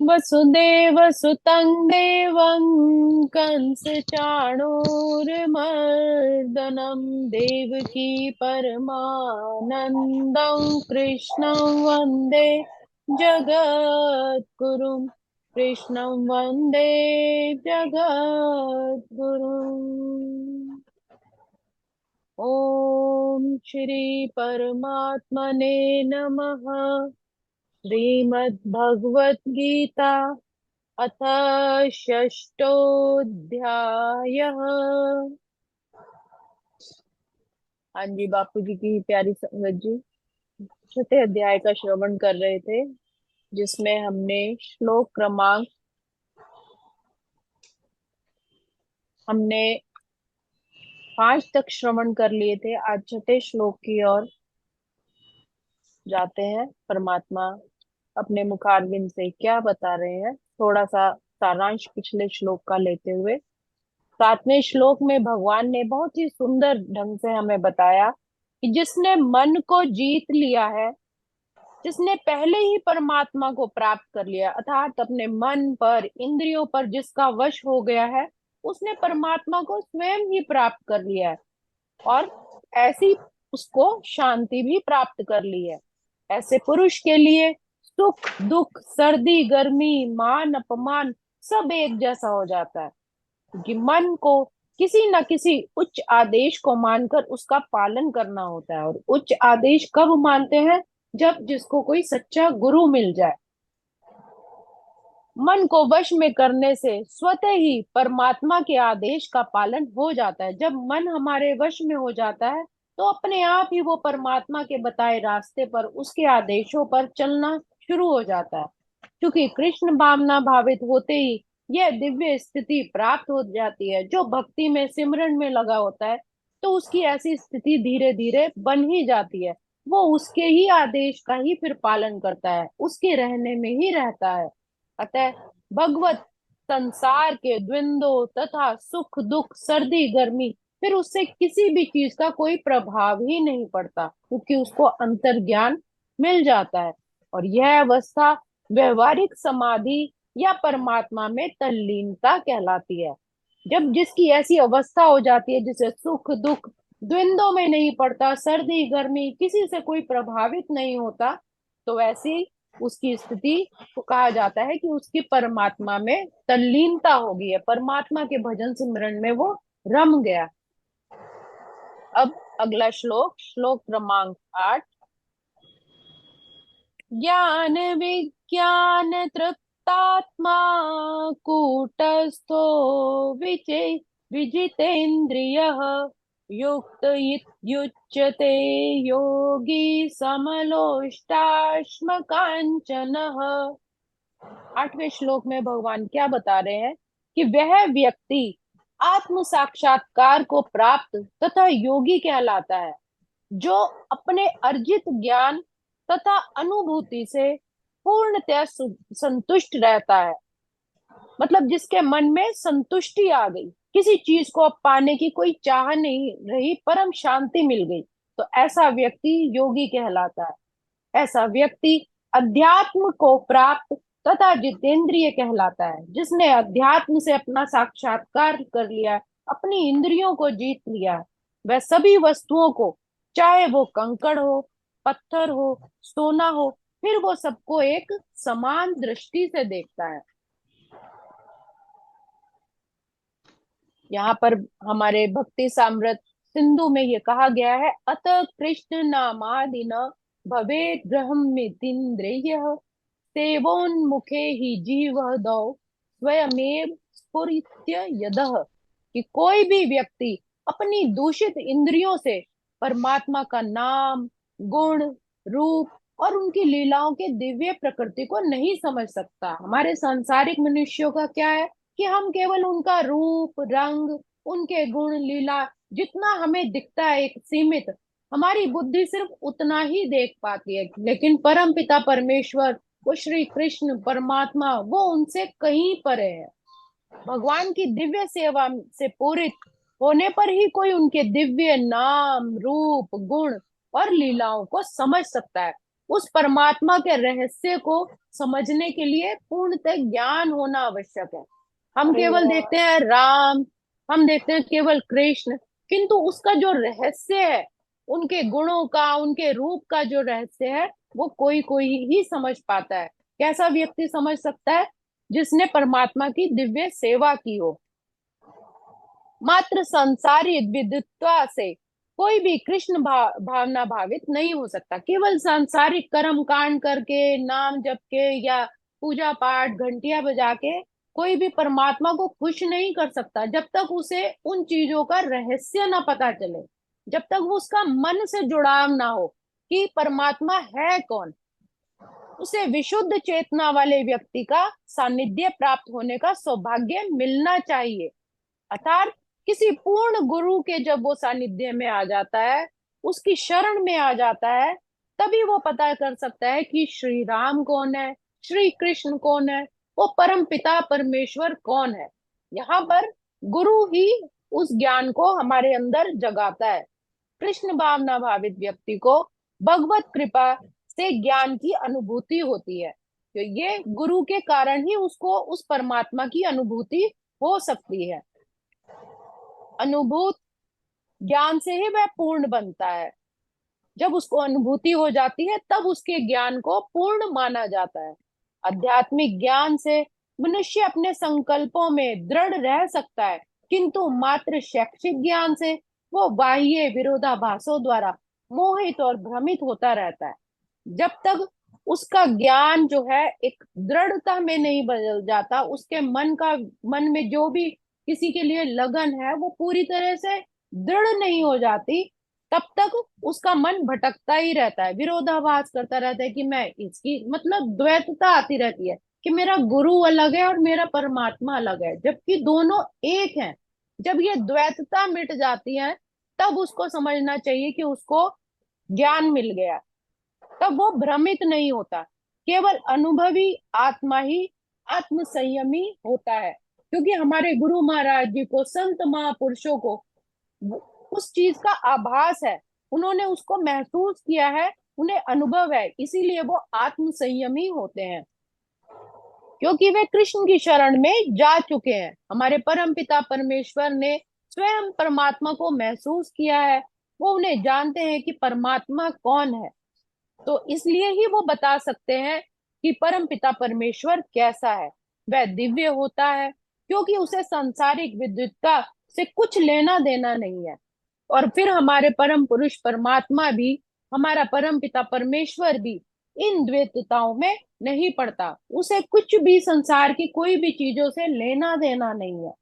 वसुदेव सुतं देवं कंस चाणूरमर्दनं देवकी परमानन्दं कृष्णं वन्दे जगद्गुरुं कृष्णं वन्दे जगद्गुरुम्। ॐ श्री परमात्मने नमः। श्रीमद्भगवद्गीता अथ षष्ठोऽध्यायः। हाँ जी, बापू जी की प्यारी संगत जी, छठे अध्याय का श्रवण कर रहे थे, जिसमें हमने श्लोक क्रमांक हमने 5 तक श्रवण कर लिए थे। आज छठे श्लोक की ओर जाते हैं। परमात्मा अपने मुखारविंद से क्या बता रहे हैं, थोड़ा सा सारांश पिछले श्लोक का लेते हुए। 7वें श्लोक में भगवान ने बहुत ही सुंदर ढंग से हमें बताया कि जिसने मन को जीत लिया है, जिसने पहले ही परमात्मा को प्राप्त कर लिया, अर्थात अपने मन पर, इंद्रियों पर जिसका वश हो गया है, उसने परमात्मा को स्वयं ही प्राप्त कर लिया है और ऐसी उसको शांति भी प्राप्त कर ली है। ऐसे पुरुष के लिए सुख दुख, सर्दी गर्मी, मान अपमान सब एक जैसा हो जाता है, क्योंकि मन को किसी न किसी उच्च आदेश को मानकर उसका पालन करना होता है। और उच्च आदेश कब मानते हैं? जब जिसको कोई सच्चा गुरु मिल जाए। मन को वश में करने से स्वतः ही परमात्मा के आदेश का पालन हो जाता है। जब मन हमारे वश में हो जाता है तो अपने आप ही वो परमात्मा के बताए रास्ते पर, उसके आदेशों पर चलना शुरू हो जाता है। क्योंकि कृष्ण भावना भावित होते ही यह दिव्य स्थिति प्राप्त हो जाती है। जो भक्ति में, सिमरन में लगा होता है, तो उसकी ऐसी स्थिति धीरे धीरे बन ही जाती है। वो उसके ही आदेश का ही फिर पालन करता है, उसके रहने में ही रहता है। अतः भगवत संसार के द्वंद्वों तथा सुख दुख, सर्दी गर्मी, फिर उससे किसी भी चीज का कोई प्रभाव ही नहीं पड़ता, क्योंकि उसको अंतर्ज्ञान मिल जाता है। और यह अवस्था व्यवहारिक समाधि या परमात्मा में तल्लीनता कहलाती है। जब जिसकी ऐसी अवस्था हो जाती है, जिसे सुख दुख द्वंद्वों में नहीं पड़ता, सर्दी गर्मी किसी से कोई प्रभावित नहीं होता, तो ऐसी उसकी स्थिति को कहा जाता है कि उसकी परमात्मा में तल्लीनता हो गई है, परमात्मा के भजन सिमरन में वो रम गया। अब अगला श्लोक, श्लोक क्रमांक 8। ज्ञान विज्ञान तृप्तात्मा कूटस्थो विजय विजितेन्द्रियः युक्त युच्यते योगी समलोष्टाश्म कांचनः। 8वें श्लोक में भगवान क्या बता रहे हैं कि वह व्यक्ति आत्म साक्षात्कार को प्राप्त तथा योगी कहलाता है, जो अपने अर्जित ज्ञान तथा अनुभूति से पूर्णतः संतुष्ट रहता है। मतलब जिसके मन में संतुष्टि आ गई, किसी चीज को अब पाने की कोई चाह नहीं रही, परम शांति मिल गई, तो ऐसा व्यक्ति योगी कहलाता है। ऐसा व्यक्ति अध्यात्म को प्राप्त तथा जितेंद्रिय कहलाता है। जिसने अध्यात्म से अपना साक्षात्कार कर लिया है, अपनी इंद्रियों को जीत लिया है, वह सभी वस्तुओं को, चाहे वो कंकड़ हो, पत्थर हो, सोना हो, फिर वो सबको एक समान दृष्टि से देखता है। यहाँ पर हमारे भक्ति साम्राट सिंधु में ये कहा गया है, अतः कृष्ण नामादि न भवेत् ग्रहमितीन्द्रिय सेवोन्मुखे ही जीव दौ स्वयमेव स्फुरित्य यदः। कि कोई भी व्यक्ति अपनी दूषित इंद्रियों से परमात्मा का नाम, गुण, रूप और उनकी लीलाओं के दिव्य प्रकृति को नहीं समझ सकता। हमारे सांसारिक मनुष्यों का क्या है कि हम केवल उनका रूप रंग, उनके गुण लीला जितना हमें दिखता है एक सीमित, हमारी बुद्धि सिर्फ उतना ही देख पाती है। लेकिन परम पिता परमेश्वर, वो श्री कृष्ण परमात्मा, वो उनसे कहीं परे है। भगवान की दिव्य सेवा से पूरित होने पर ही कोई उनके दिव्य नाम, रूप, गुण और लीलाओं को समझ सकता है। उस परमात्मा के रहस्य को समझने के लिए पूर्णतः ज्ञान होना आवश्यक है। हम अरे केवल वाह। देखते हैं राम, हम देखते हैं केवल कृष्ण, किंतु उसका जो रहस्य है, उनके गुणों का, उनके रूप का जो रहस्य है, वो कोई कोई ही समझ पाता है। कैसा व्यक्ति समझ सकता है? जिसने परमात्मा की दिव्य सेवा की हो। मात्र सांसारिक विद्वत्ता से कोई भी कृष्ण भावना भावित नहीं हो सकता। केवल सांसारिक कर्म कांड करके, नाम जप के या पूजा पाठ घंटियां बजा के कोई भी परमात्मा को खुश नहीं कर सकता, जब तक उसे उन चीजों का रहस्य ना पता चले, जब तक वो उसका मन से जुड़ाव ना हो कि परमात्मा है कौन। उसे विशुद्ध चेतना वाले व्यक्ति का सानिध्य प्राप्त होने का सौभाग्य मिलना चाहिए। अर्थात किसी पूर्ण गुरु के जब वो सानिध्य में आ जाता है, उसकी शरण में आ जाता है, तभी वो पता कर सकता है कि श्री राम कौन है, श्री कृष्ण कौन है, वो परम पिता परमेश्वर कौन है। यहाँ पर गुरु ही उस ज्ञान को हमारे अंदर जगाता है। कृष्ण भावना भावित व्यक्ति को भगवत कृपा से ज्ञान की अनुभूति होती है। तो ये गुरु के कारण ही उसको उस परमात्मा की अनुभूति हो सकती है। अनुभूत ज्ञान से ही वह पूर्ण बनता है। जब उसको अनुभूति हो जाती है, तब उसके ज्ञान को पूर्ण माना जाता है। आध्यात्मिक ज्ञान से मनुष्य अपने संकल्पों में दृढ़ रह सकता है, किंतु मात्र शैक्षिक ज्ञान से वो बाह्य विरोधाभासों द्वारा मोहित और भ्रमित होता रहता है। जब तक उसका ज्ञान जो है एक दृढ़ता में नहीं बदल जाता, उसके मन में जो भी किसी के लिए लगन है वो पूरी तरह से दृढ़ नहीं हो जाती, तब तक उसका मन भटकता ही रहता है, विरोधाभास करता रहता है कि मैं इसकी, मतलब द्वैतता आती रहती है कि मेरा गुरु अलग है और मेरा परमात्मा अलग है, जबकि दोनों एक हैं। जब ये द्वैतता मिट जाती है, तब उसको समझना चाहिए कि उसको ज्ञान मिल गया। तब वो भ्रमित नहीं होता। केवल अनुभवी आत्मा ही आत्म संयमी होता है, क्योंकि हमारे गुरु महाराज जी को, संत महापुरुषों को उस चीज का आभास है, उन्होंने उसको महसूस किया है, उन्हें अनुभव है, इसीलिए वो आत्म संयमी होते हैं, क्योंकि वे कृष्ण की शरण में जा चुके हैं। हमारे परम पिता परमेश्वर ने स्वयं परमात्मा को महसूस किया है, वो उन्हें जानते हैं कि परमात्मा कौन है। तो इसलिए ही वो बता सकते हैं कि परम पिता परमेश्वर कैसा है। वह दिव्य होता है, क्योंकि उसे सांसारिक विद्वत्ता से कुछ लेना देना नहीं है। और फिर हमारे परम पुरुष परमात्मा भी, हमारा परम पिता परमेश्वर भी इन द्वैतताओं में नहीं पड़ता। उसे कुछ भी संसार की कोई भी चीजों से लेना देना नहीं है,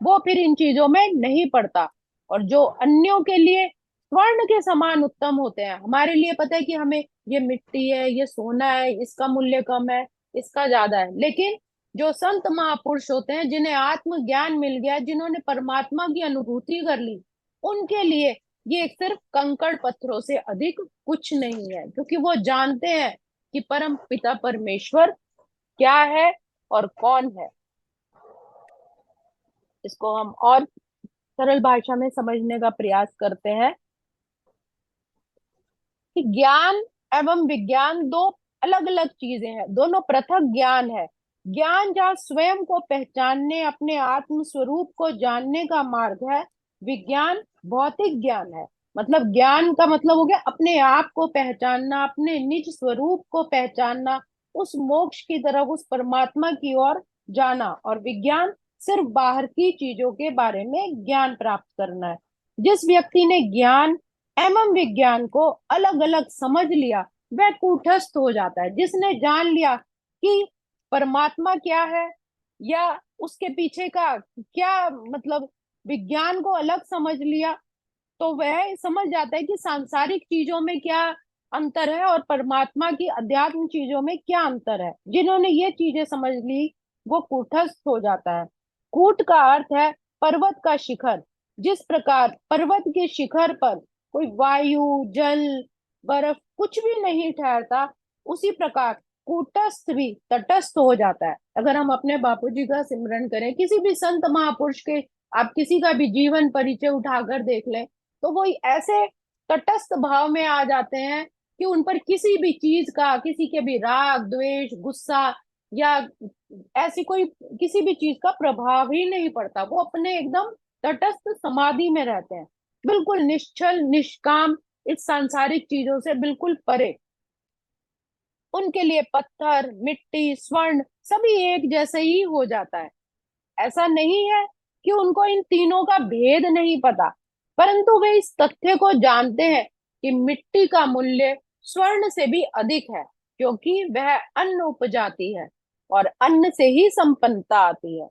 वो फिर इन चीजों में नहीं पड़ता। और जो अन्यों के लिए स्वर्ण के समान उत्तम होते हैं, हमारे लिए पता है कि हमें ये मिट्टी है, ये सोना है, इसका मूल्य कम है, इसका ज्यादा है, लेकिन जो संत महापुरुष होते हैं, जिन्हें आत्म ज्ञान मिल गया, जिन्होंने परमात्मा की अनुभूति कर ली, उनके लिए ये सिर्फ कंकड़ पत्थरों से अधिक कुछ नहीं है, क्योंकि वो जानते हैं कि परम पिता परमेश्वर क्या है और कौन है। इसको हम और सरल भाषा में समझने का प्रयास करते हैं कि ज्ञान एवं विज्ञान दो अलग अलग चीजें हैं, दोनों पृथक ज्ञान है। ज्ञान जहाँ स्वयं को पहचानने, अपने आत्म स्वरूप को जानने का मार्ग है, विज्ञान भौतिक ज्ञान है। मतलब ज्ञान का मतलब हो गया अपने आप को पहचानना, अपने निज स्वरूप को पहचानना, उस मोक्ष की तरफ, उस परमात्मा की ओर जाना। और विज्ञान सिर्फ बाहर की चीजों के बारे में ज्ञान प्राप्त करना है। जिस व्यक्ति ने ज्ञान एवं विज्ञान को अलग अलग समझ लिया, वह कूटस्थ हो जाता है। जिसने जान लिया कि परमात्मा क्या है, या उसके पीछे का क्या मतलब, विज्ञान को अलग समझ लिया, तो वह समझ जाता है कि सांसारिक चीजों में क्या अंतर है और परमात्मा की अध्यात्म चीजों में क्या अंतर है। जिन्होंने ये चीजें समझ ली, वो कूटस्थ हो जाता है। कूट का अर्थ है पर्वत का शिखर। जिस प्रकार पर्वत के शिखर पर कोई वायु, जल, बर्फ कुछ भी नहीं ठहरता, उसी प्रकार कूटस्थ भी तटस्थ हो जाता है। अगर हम अपने बापूजी का सिमरन करें, किसी भी संत महापुरुष के आप किसी का भी जीवन परिचय उठाकर देख लें, तो वो ऐसे तटस्थ भाव में आ जाते हैं कि उन पर किसी भी चीज का, किसी के भी राग द्वेष गुस्सा या ऐसी कोई किसी भी चीज का प्रभाव ही नहीं पड़ता। वो अपने एकदम तटस्थ समाधि में रहते हैं, बिल्कुल निश्चल निष्काम, इस सांसारिक चीजों से बिल्कुल परे। उनके लिए पत्थर मिट्टी स्वर्ण सभी एक जैसे ही हो जाता है। ऐसा नहीं है कि उनको इन तीनों का भेद नहीं पता, परंतु वे इस तथ्य को जानते हैं कि मिट्टी का मूल्य स्वर्ण से भी अधिक है, क्योंकि वह अन्न उपजाती है और अन्न से ही संपन्नता आती है।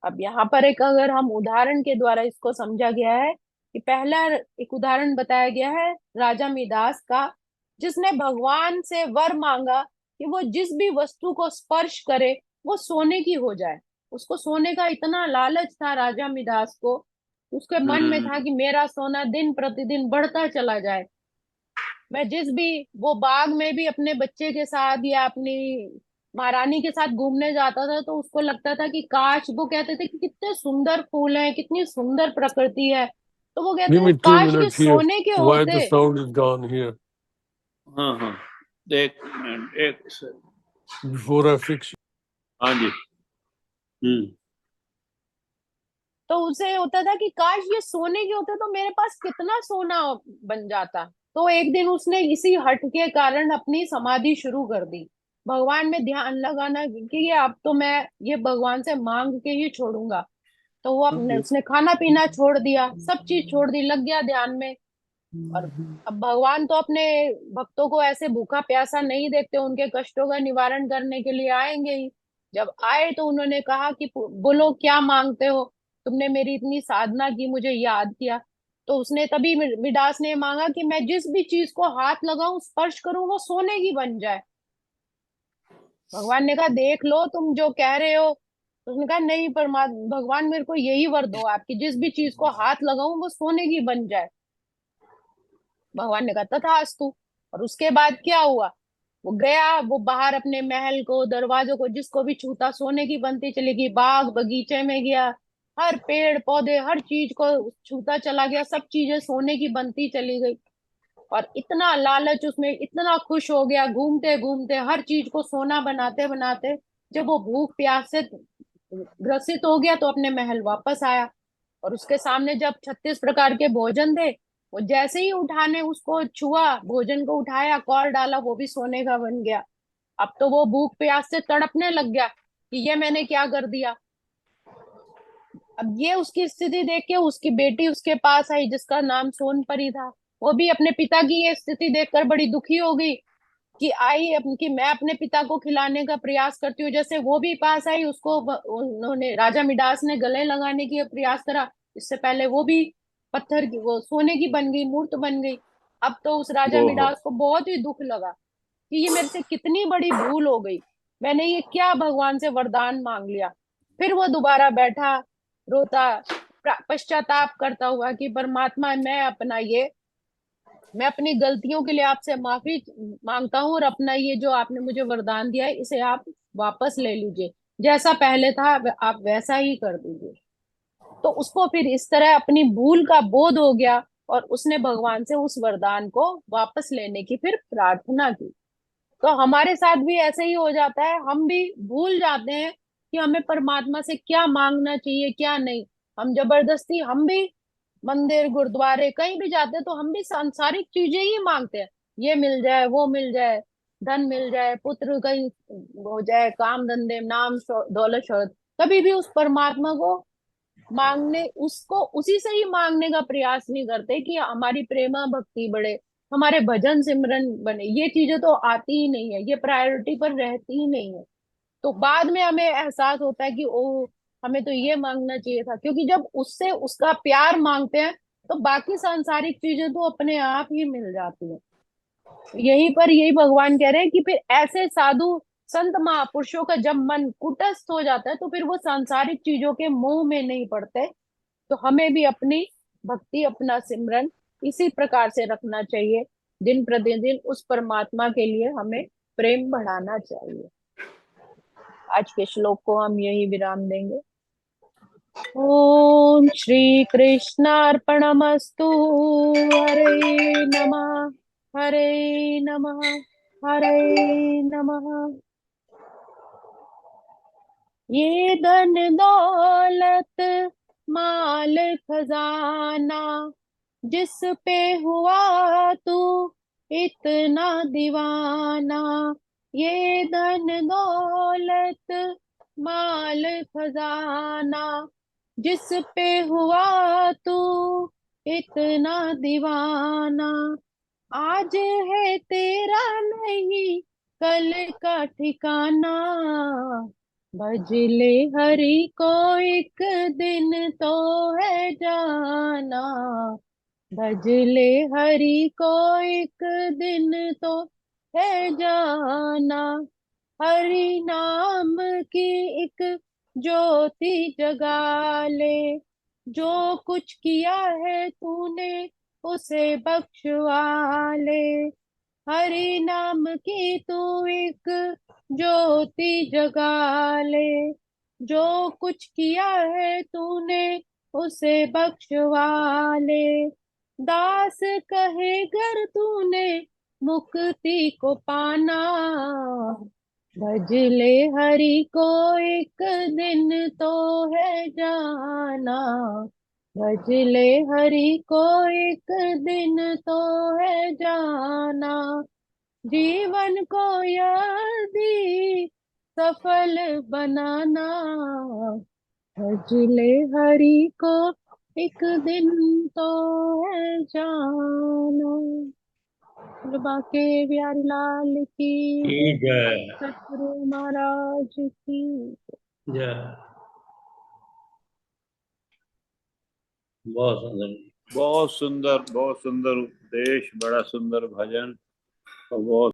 अब यहाँ पर एक अगर हम उदाहरण के द्वारा इसको समझा गया है कि पहला एक उदाहरण बताया गया है राजा मिदास का, जिसने भगवान से वर मांगा कि वो जिस भी वस्तु को स्पर्श करे वो सोने की हो जाए। उसको सोने का इतना लालच था राजा मिदास को, उसके मन में था कि मेरा सोना दिन प्रतिदिन बढ़ता चला जाए। मैं जिस भी वो बाग में भी अपने बच्चे के साथ या अपनी महारानी के साथ घूमने जाता था तो उसको लगता था कि काश, वो कहते थे कि कितने सुंदर फूल हैं, कितनी सुंदर प्रकृति है, तो वो Give कहते थे me two काश ये minutes here. सोने के Why the होते। sound is gone here? हाँ हाँ, एक मिनट, एक second. Before I fix it. हाँ जी। तो उसे होता था कि काश ये सोने के होते तो मेरे पास कितना सोना बन जाता। तो एक दिन उसने इसी हट के कारण अपनी समाधि शुरू कर दी, भगवान में ध्यान लगाना कि ये अब तो मैं ये भगवान से मांग के ही छोड़ूंगा। तो वो अपने उसने खाना पीना छोड़ दिया, सब चीज छोड़ दी, लग गया ध्यान में। और अब भगवान तो अपने भक्तों को ऐसे भूखा प्यासा नहीं देखते, उनके कष्टों का निवारण करने के लिए आएंगे ही। जब आए तो उन्होंने कहा कि बोलो क्या मांगते हो, तुमने मेरी इतनी साधना की, मुझे याद किया। तो उसने तभी मिडास ने मांगा कि मैं जिस भी चीज को हाथ लगाऊं स्पर्श करूं वो सोने की बन जाए। भगवान ने कहा देख लो तुम जो कह रहे हो। तो उसने कहा नहीं परमात्मा भगवान, मेरे को यही वर दो आपकी, जिस भी चीज को हाथ लगाऊं वो सोने की बन जाए। भगवान ने कहा तथास्तु। और उसके बाद क्या हुआ, वो गया, वो बाहर अपने महल को दरवाजों को जिसको भी छूता सोने की बनती चली गई, बाग बगीचे में गया, हर पेड़ पौधे हर चीज को छूता चला गया, सब चीजें सोने की बनती चली गई। और इतना लालच उसमें, इतना खुश हो गया, घूमते घूमते हर चीज को सोना बनाते बनाते, जब वो भूख प्यास से ग्रसित हो गया तो अपने महल वापस आया। और उसके सामने जब 36 प्रकार के भोजन थे, वो जैसे ही उठाने उसको छुआ, भोजन को उठाया कौर डाला, वो भी सोने का बन गया। अब तो वो भूख प्यास से तड़पने लग गया कि ये मैंने क्या कर दिया। अब ये उसकी स्थिति देख के उसकी बेटी उसके पास आई जिसका नाम सोनपरी था। वो भी अपने पिता की ये स्थिति देखकर बड़ी दुखी हो गई कि कि मैं अपने पिता को खिलाने का प्रयास करती हूँ। जैसे वो भी पास आई, उसको उन्होंने राजा मिडास ने गले लगाने की प्रयास करा, इससे पहले वो भी पत्थर की वो सोने की बन गई, मूर्त बन गई। अब तो उस राजा ओहो। मिडास को बहुत ही दुख लगा कि ये मेरे से कितनी बड़ी भूल हो गई, मैंने ये क्या भगवान से वरदान मांग लिया। फिर वो दोबारा बैठा, रोता, पश्चाताप करता हुआ कि परमात्मा मैं अपनी गलतियों के लिए आपसे माफी मांगता हूँ, और अपना ये जो आपने मुझे वरदान दिया है इसे आप वापस ले लीजिए, जैसा पहले था आप वैसा ही कर दीजिए। तो उसको फिर इस तरह अपनी भूल का बोध हो गया और उसने भगवान से उस वरदान को वापस लेने की फिर प्रार्थना की। तो हमारे साथ भी ऐसे ही हो जाता है, हम भी भूल जाते हैं कि हमें परमात्मा से क्या मांगना चाहिए क्या नहीं। हम जबरदस्ती हम भी मंदिर गुरुद्वारे कहीं भी जाते हैं तो हम भी सांसारिक चीजें ही मांगते हैं, ये मिल जाए वो मिल जाए, धन मिल जाए, पुत्र कहीं हो जाए, काम धंधे नाम दौलत शोहरत। कभी भी उस परमात्मा को मांगने उसको उसी से ही मांगने का प्रयास नहीं करते कि हमारी प्रेमा भक्ति बढ़े, हमारे भजन सिमरन बने। ये चीजें तो आती ही नहीं है, ये प्रायोरिटी पर रहती ही नहीं है। तो बाद में हमें एहसास होता है कि ओ हमें तो ये मांगना चाहिए था, क्योंकि जब उससे उसका प्यार मांगते हैं तो बाकी सांसारिक चीजें तो अपने आप ही मिल जाती हैं। यहीं पर यही भगवान कह रहे हैं कि फिर ऐसे साधु संत महापुरुषों का जब मन कुटस्थ हो जाता है तो फिर वो सांसारिक चीजों के मोह में नहीं पड़ते। तो हमें भी अपनी भक्ति अपना सिमरन इसी प्रकार से रखना चाहिए, दिन प्रतिदिन उस परमात्मा के लिए हमें प्रेम बढ़ाना चाहिए। आज के श्लोक को हम यही विराम देंगे। ओम श्री कृष्णार्पणमस्तु। हरे नमः। हरे नमः, हरे नमः। ये धन दौलत माल खजाना, जिस पे हुआ तू इतना दीवाना। ये धन दौलत माल खजाना, जिस पे हुआ तू इतना दीवाना। आज है तेरा नहीं कल का ठिकाना। भजले हरि को एक दिन तो है जाना। भजले हरि को एक दिन तो है जाना। हरि नाम की एक ज्योति जगा ले। जो कुछ किया है तूने उसे बख्शवा ले। हरि नाम की तू एक ज्योति जगा ले। जो कुछ किया है तूने उसे बख्शवा ले। दास कहे गर तूने मुक्ति को पाना। भज ले हरि को एक दिन तो है जाना। भज ले हरि को एक दिन तो है जाना। जीवन को यदि सफल बनाना। भज ले हरि को एक दिन तो है जाना। बाके बिहारी लाल की ठीक है। सतगुरु महाराज की। जय। बहुत सुंदर। बहुत सुंदर उपदेश, बड़ा सुंदर भजन और बहुत